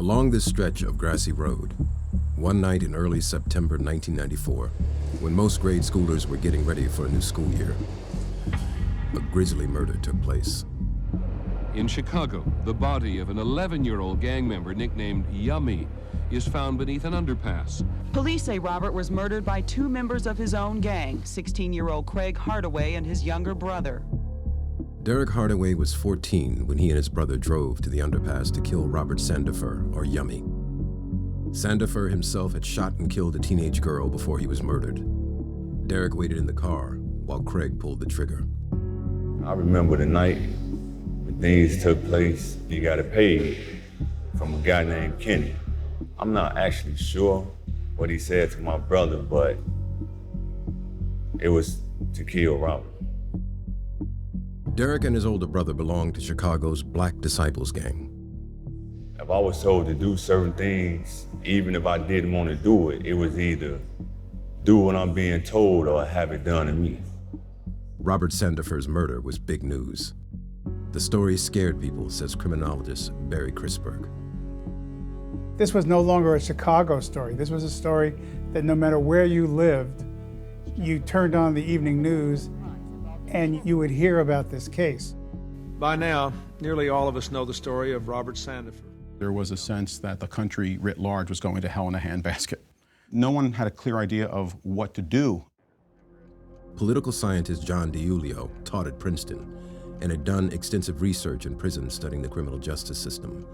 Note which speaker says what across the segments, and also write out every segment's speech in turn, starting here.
Speaker 1: Along this stretch of grassy road, one night in early September 1994, when most grade schoolers were getting ready for a new school year, a grisly murder took place.
Speaker 2: In Chicago, the body of an 11-year-old gang member nicknamed Yummy is found beneath an underpass.
Speaker 3: Police say Robert was murdered by two members of his own gang, 16-year-old Craig Hardaway and his younger brother.
Speaker 1: Derek Hardaway was 14 when he and his brother drove to the underpass to kill Robert Sandifer, or Yummy. Sandifer himself had shot and killed a teenage girl before he was murdered. Derek waited in the car while Craig pulled the trigger.
Speaker 4: I remember the night when things took place. You got it paid from a guy named Kenny. I'm not actually sure what he said to my brother, but it was to kill Robert.
Speaker 1: Derek and his older brother belonged to Chicago's Black Disciples gang.
Speaker 4: If I was told to do certain things, even if I didn't want to do it, it was either do what I'm being told or have it done to me.
Speaker 1: Robert Sandifer's murder was big news. The story scared people, says criminologist Barry Crisberg.
Speaker 5: This was no longer a Chicago story. This was a story that no matter where you lived, you turned on the evening news and you would hear about this case.
Speaker 6: By now, nearly all of us know the story of Robert Sandifer.
Speaker 7: There was a sense that the country writ large was going to hell in a handbasket. No one had a clear idea of what to do.
Speaker 1: Political scientist John DiIulio taught at Princeton and had done extensive research in prisons studying the criminal justice system.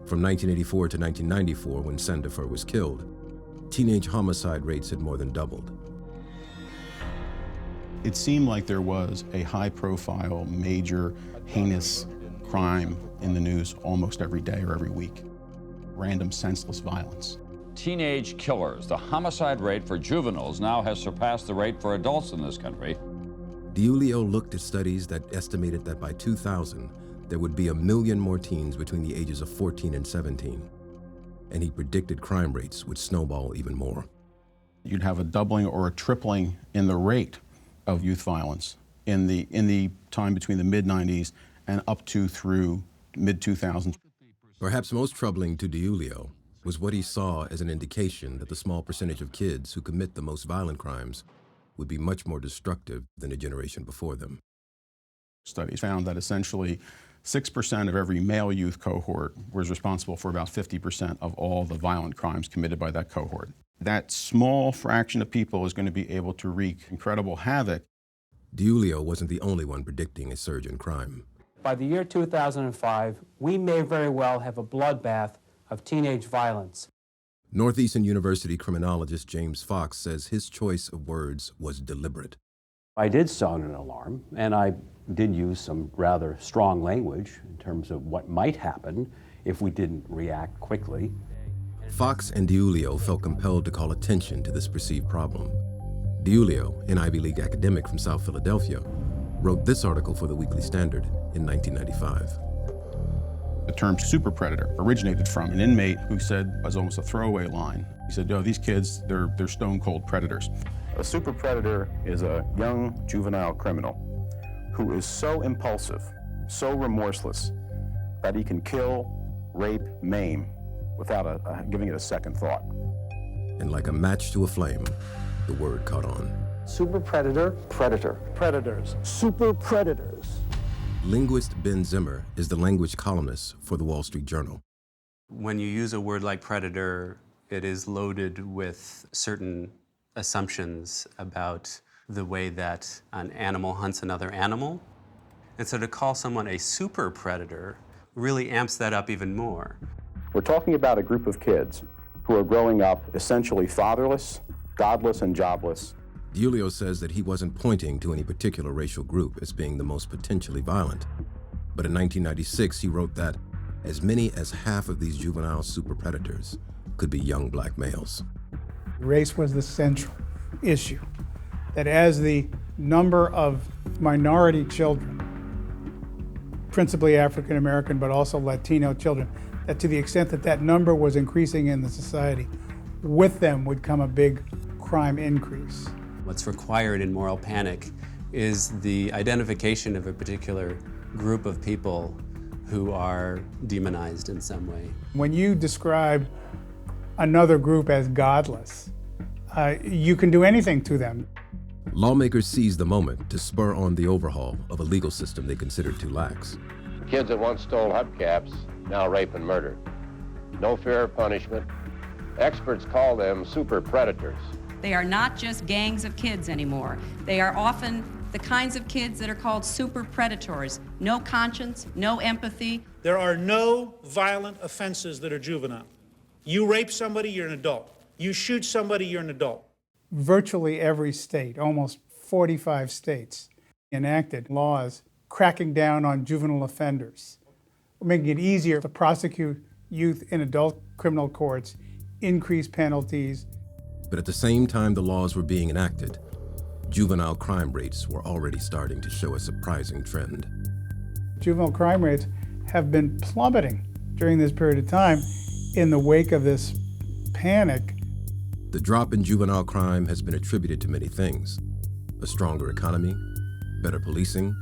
Speaker 1: From 1984 to 1994, when Sandifer was killed, teenage homicide rates had more than doubled.
Speaker 7: It seemed like there was a high-profile, major, heinous crime in the news almost every day or every week. Random, senseless violence.
Speaker 8: Teenage killers. The homicide rate for juveniles now has surpassed the rate for adults in this country.
Speaker 1: DiIulio looked at studies that estimated that by 2000, there would be 1 million more teens between the ages of 14 and 17. And he predicted crime rates would snowball even more.
Speaker 7: You'd have a doubling or a tripling in the rate of youth violence in the time between the mid-90s and up to through mid-2000s.
Speaker 1: Perhaps most troubling to DiIulio was what he saw as an indication that the small percentage of kids who commit the most violent crimes would be much more destructive than a generation before them.
Speaker 7: Studies found that essentially 6% of every male youth cohort was responsible for about 50% of all the violent crimes committed by that cohort. That small fraction of people is going to be able to wreak incredible havoc.
Speaker 1: DiIulio wasn't the only one predicting a surge in crime.
Speaker 9: By the year 2005, we may very well have a bloodbath of teenage violence.
Speaker 1: Northeastern University criminologist James Fox says his choice of words was deliberate.
Speaker 10: I did sound an alarm, and I did use some rather strong language in terms of what might happen if we didn't react quickly.
Speaker 1: Fox and DiIulio felt compelled to call attention to this perceived problem. DiIulio, an Ivy League academic from South Philadelphia, wrote this article for the Weekly Standard in 1995.
Speaker 7: The term superpredator originated from an inmate who said, as almost a throwaway line, he said, "No, these kids, they're stone-cold predators." A superpredator is a young juvenile criminal who is so impulsive, so remorseless, that he can kill, rape, maim, without giving it a second thought.
Speaker 1: And like a match to a flame, the word caught on.
Speaker 10: Superpredator, predator.
Speaker 5: Predators, super predators.
Speaker 1: Linguist Ben Zimmer is the language columnist for the Wall Street Journal.
Speaker 11: When you use a word like predator, it is loaded with certain assumptions about the way that an animal hunts another animal. And so to call someone a super predator really amps that up even more.
Speaker 7: We're talking about a group of kids who are growing up essentially fatherless, godless, and jobless.
Speaker 1: DiIulio says that he wasn't pointing to any particular racial group as being the most potentially violent. But in 1996, he wrote that as many as half of these juvenile superpredators could be young black males.
Speaker 5: Race was the central issue. That as the number of minority children, principally African American, but also Latino children, that to the extent that that number was increasing in the society, with them would come a big crime increase.
Speaker 11: What's required in moral panic is the identification of a particular group of people who are demonized in some way.
Speaker 5: When you describe another group as godless, you can do anything to them.
Speaker 1: Lawmakers seized the moment to spur on the overhaul of a legal system they considered too lax.
Speaker 12: Kids that once stole hubcaps now rape and murder. No fear of punishment. Experts call them super predators.
Speaker 13: They are not just gangs of kids anymore. They are often the kinds of kids that are called super predators. No conscience, no empathy.
Speaker 14: There are no violent offenses that are juvenile. You rape somebody, you're an adult. You shoot somebody, you're an adult.
Speaker 5: Virtually every state, almost 45 states, enacted laws cracking down on juvenile offenders, making it easier to prosecute youth in adult criminal courts, increase penalties.
Speaker 1: But at the same time the laws were being enacted, juvenile crime rates were already starting to show a surprising trend.
Speaker 5: Juvenile crime rates have been plummeting during this period of time in the wake of this panic.
Speaker 1: The drop in juvenile crime has been attributed to many things: a stronger economy, better policing,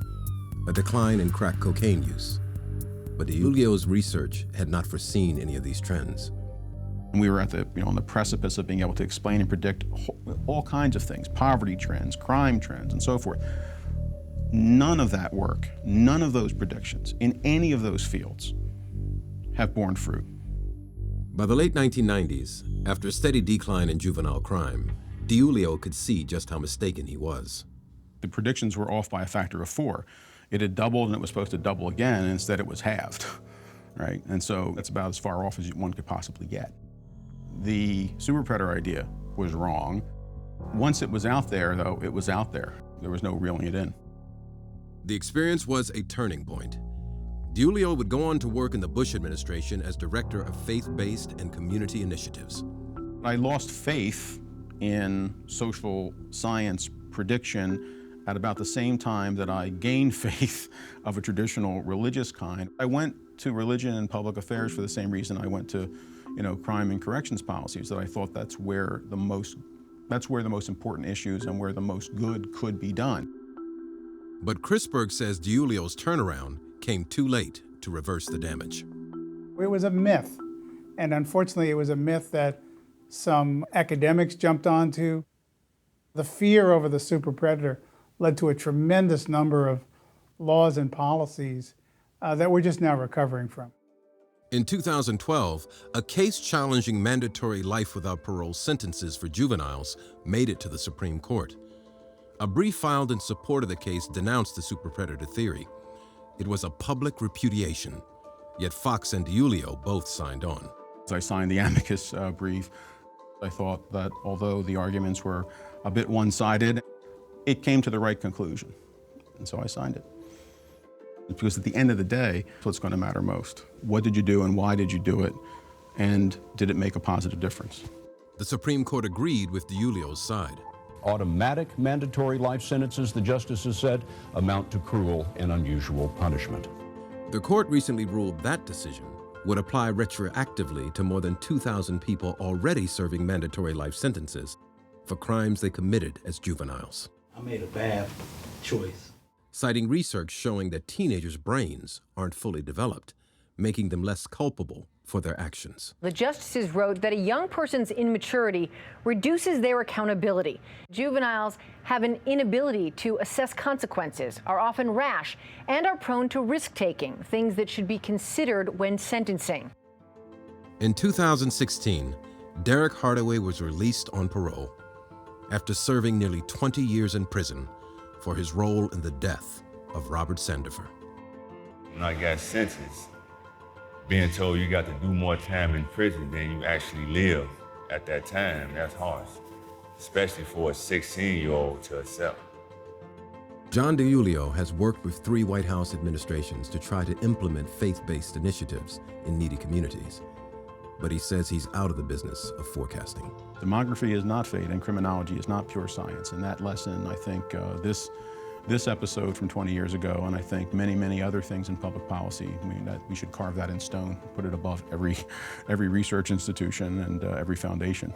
Speaker 1: a decline in crack cocaine use. But DiIulio's research had not foreseen any of these trends.
Speaker 7: We were at the, on the precipice of being able to explain and predict all kinds of things, poverty trends, crime trends, and so forth. None of that work, none of those predictions in any of those fields have borne fruit.
Speaker 1: By the late 1990s, after a steady decline in juvenile crime, DiIulio could see just how mistaken he was.
Speaker 7: The predictions were off by a factor of 4. It had doubled and it was supposed to double again, and instead it was halved, right? And so that's about as far off as one could possibly get. The Superpredator idea was wrong. Once it was out there, though, it was out there. There was no reeling it in.
Speaker 1: The experience was a turning point. DiIulio would go on to work in the Bush administration as director of faith-based and community initiatives.
Speaker 7: I lost faith in social science prediction at about the same time that I gained faith of a traditional religious kind. I went to religion and public affairs for the same reason I went to, crime and corrections policies, that I thought that's where the most important issues and where the most good could be done.
Speaker 1: But Chrisberg says DiIulio's turnaround came too late to reverse the damage.
Speaker 5: It was a myth, and unfortunately it was a myth that some academics jumped onto. The fear over the superpredator led to a tremendous number of laws and policies that we're just now recovering from.
Speaker 1: In 2012, a case challenging mandatory life without parole sentences for juveniles made it to the Supreme Court. A brief filed in support of the case denounced the superpredator theory. It was a public repudiation, yet Fox and DiIulio both signed on.
Speaker 7: As I signed the amicus brief, I thought that although the arguments were a bit one-sided, it came to the right conclusion, and so I signed it. Because at the end of the day, that's what's going to matter most. What did you do and why did you do it, and did it make a positive difference?
Speaker 1: The Supreme Court agreed with DiIulio's side.
Speaker 15: Automatic mandatory life sentences, the justices said, amount to cruel and unusual punishment.
Speaker 1: The court recently ruled that decision would apply retroactively to more than 2,000 people already serving mandatory life sentences for crimes they committed as juveniles.
Speaker 16: I made a bad choice.
Speaker 1: Citing research showing that teenagers' brains aren't fully developed, making them less culpable for their actions.
Speaker 17: The justices wrote that a young person's immaturity reduces their accountability. Juveniles have an inability to assess consequences, are often rash, and are prone to risk-taking, things that should be considered when sentencing.
Speaker 1: In 2016, Derek Hardaway was released on parole after serving nearly 20 years in prison for his role in the death of Robert Sandifer.
Speaker 4: When I got sentenced, being told you got to do more time in prison than you actually live at that time, that's harsh, especially for a 16-year-old to accept.
Speaker 1: John DiIulio has worked with 3 White House administrations to try to implement faith-based initiatives in needy communities. But he says he's out of the business of forecasting.
Speaker 7: Demography is not fate and criminology is not pure science. And that lesson, I think, this episode from 20 years ago, and I think many, many other things in public policy, I mean, that we should carve that in stone, put it above every research institution and every foundation.